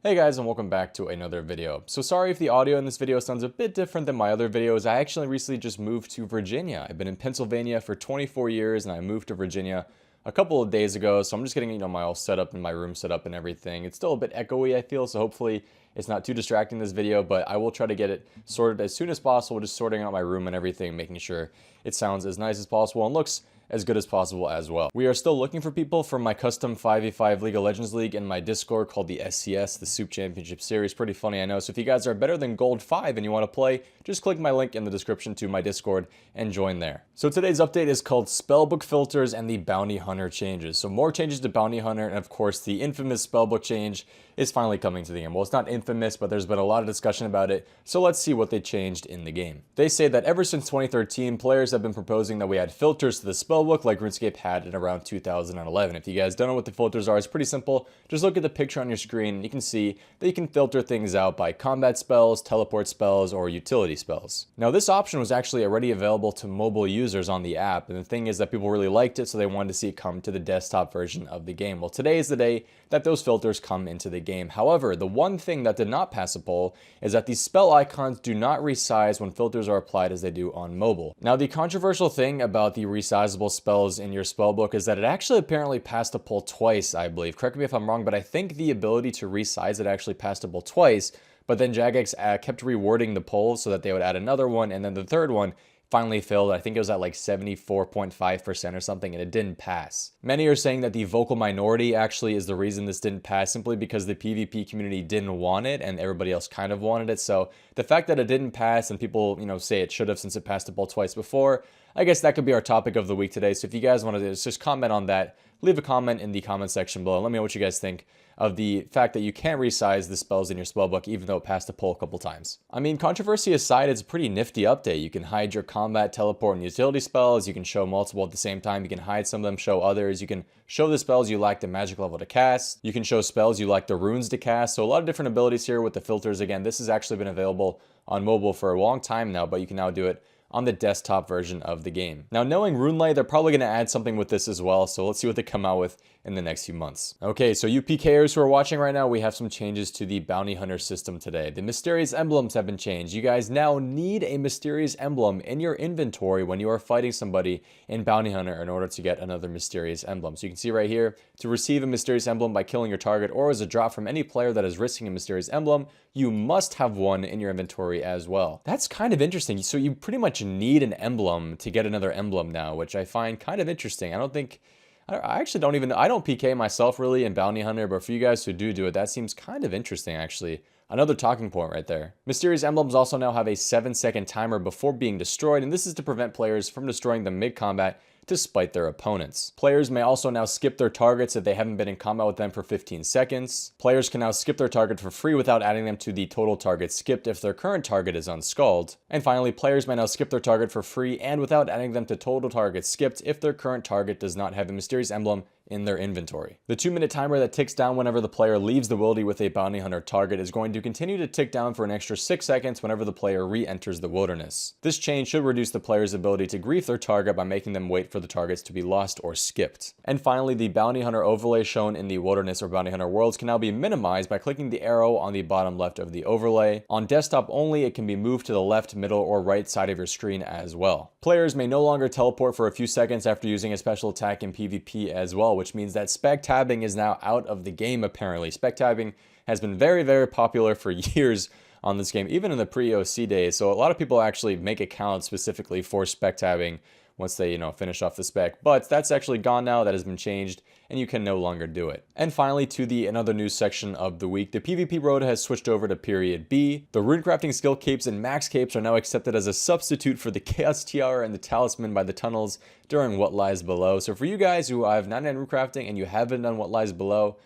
Hey guys, and welcome back to another video. So sorry if the audio in this video sounds a bit different than my other videos. I actually recently just moved to Virginia. I've been in Pennsylvania for 24 years and I moved to Virginia a couple of days ago. So I'm just getting, my all set up and my room set up and everything. It's still a bit echoey, I feel, so hopefully it's not too distracting this video, but I will try to get it sorted as soon as possible, just sorting out my room and everything, making sure it sounds as nice as possible and looks as good as possible as well. We are still looking for people from my custom 5v5 League of Legends League in my Discord called the SCS, the Soup Championship Series. Pretty funny, I know. So if you guys are better than Gold 5 and you want to play, just click my link in the description to my Discord and join there. So today's update is called Spellbook Filters and the Bounty Hunter changes. So more changes to Bounty Hunter, and of course the infamous Spellbook change is finally coming to the game. Well, it's not infamous, but there's been a lot of discussion about it. So let's see what they changed in the game. They say that ever since 2013, players have been proposing that we add filters to the Spellbook like Runescape had in around 2011. If you guys don't know what the filters are, it's pretty simple. Just look at the picture on your screen and you can see that you can filter things out by combat spells, teleport spells, or utility spells. Now this option was actually already available to mobile users on the app, and the thing is that people really liked it, so they wanted to see it come to the desktop version of the game. Well, today is the day that those filters come into the game. However, the one thing that did not pass a poll is that these spell icons do not resize when filters are applied as they do on mobile. Now, the controversial thing about the resizable spells in your spellbook is that it actually apparently passed a poll twice, I believe. Correct me if I'm wrong, but I think the ability to resize it actually passed a poll twice, but then Jagex kept rewarding the polls so that they would add another one, and then the third one finally failed. I think it was at like 74.5% or something, and it didn't pass. Many are saying that the vocal minority actually is the reason this didn't pass, simply because the PvP community didn't want it and everybody else kind of wanted it. So the fact that it didn't pass and people, say it should have since it passed the poll twice before, I guess that could be our topic of the week today. So if you guys want to just comment on that, leave a comment in the comment section below. Let me know what you guys think of the fact that you can't resize the spells in your spellbook even though it passed a poll a couple times. I mean, controversy aside, it's a pretty nifty update. You can hide your combat, teleport, and utility spells. You can show multiple at the same time. You can hide some of them, show others. You can show the spells you lack the magic level to cast. You can show spells you lack the runes to cast. So a lot of different abilities here with the filters. Again, this has actually been available on mobile for a long time now, but you can now do it on the desktop version of the game. Now, knowing RuneLite, they're probably going to add something with this as well, so let's see what they come out with in the next few months. Okay, so you PKers who are watching right now, we have some changes to the Bounty Hunter system today. The mysterious emblems have been changed. You guys now need a mysterious emblem in your inventory when you are fighting somebody in Bounty Hunter in order to get another mysterious emblem. So you can see right here, to receive a mysterious emblem by killing your target or as a drop from any player that is risking a mysterious emblem, you must have one in your inventory as well. That's kind of interesting. So you pretty much need an emblem to get another emblem now, which I find kind of interesting. I don't PK myself really in Bounty Hunter, but for you guys who do it, that seems kind of interesting actually. Another talking point right there. Mysterious emblems also now have a 7-second timer before being destroyed, and this is to prevent players from destroying them mid-combat to spite their opponents. Players may also now skip their targets if they haven't been in combat with them for 15 seconds. Players can now skip their target for free without adding them to the total target skipped if their current target is unskulled. And finally, players may now skip their target for free and without adding them to total target skipped if their current target does not have a mysterious emblem in their inventory. The 2-minute timer that ticks down whenever the player leaves the wilderness with a Bounty Hunter target is going to continue to tick down for an extra 6 seconds whenever the player re-enters the wilderness. This change should reduce the player's ability to grief their target by making them wait for the targets to be lost or skipped. And finally, the Bounty Hunter overlay shown in the wilderness or Bounty Hunter worlds can now be minimized by clicking the arrow on the bottom left of the overlay. On desktop only, it can be moved to the left, middle, or right side of your screen as well. Players may no longer teleport for a few seconds after using a special attack in PvP as well, which means that spec tabbing is now out of the game apparently. Spec tabbing has been very, very popular for years on this game, even in the pre-OC days. So a lot of people actually make accounts specifically for spec tabbing once they, finish off the spec. But that's actually gone now. That has been changed, and you can no longer do it. And finally, to the another news section of the week, the PvP road has switched over to period B. The runecrafting skill capes and max capes are now accepted as a substitute for the Chaos Tiara and the Talisman by the tunnels during What Lies Below. So for you guys who have 99 runecrafting and you haven't done What Lies Below,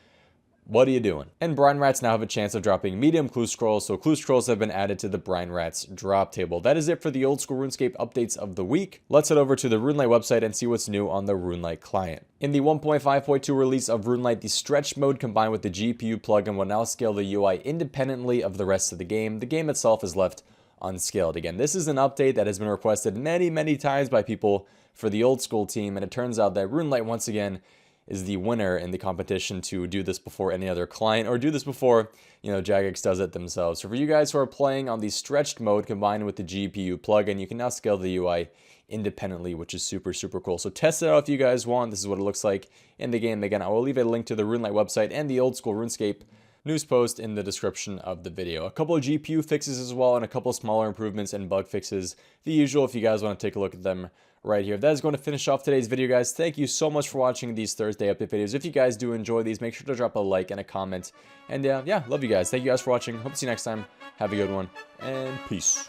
what are you doing? And Brine Rats now have a chance of dropping medium clue scrolls, so clue scrolls have been added to the Brine Rats drop table. That is it for the old school RuneScape updates of the week. Let's head over to the RuneLite website and see what's new on the RuneLite client. In the 1.5.2 release of RuneLite, the stretch mode combined with the GPU plugin will now scale the UI independently of the rest of the game. The game itself is left unscaled. Again, this is an update that has been requested many times by people for the old school team, and it turns out that RuneLite once again is the winner in the competition to do this before any other client, or do this before, you know, Jagex does it themselves. So for you guys who are playing on the stretched mode combined with the GPU plugin, you can now scale the UI independently, which is super, super cool. So test it out if you guys want. This is what it looks like in the game. Again, I will leave a link to the RuneLite website and the old school RuneScape news post in the description of the video. A couple of GPU fixes as well, and a couple of smaller improvements and bug fixes, the usual, if you guys want to take a look at them right here. That is going to finish off today's video, guys. Thank you so much for watching these Thursday update videos. If you guys do enjoy these, make sure to drop a like and a comment. And yeah, love you guys. Thank you guys for watching. Hope to see you next time. Have a good one, and peace.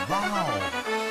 Wow.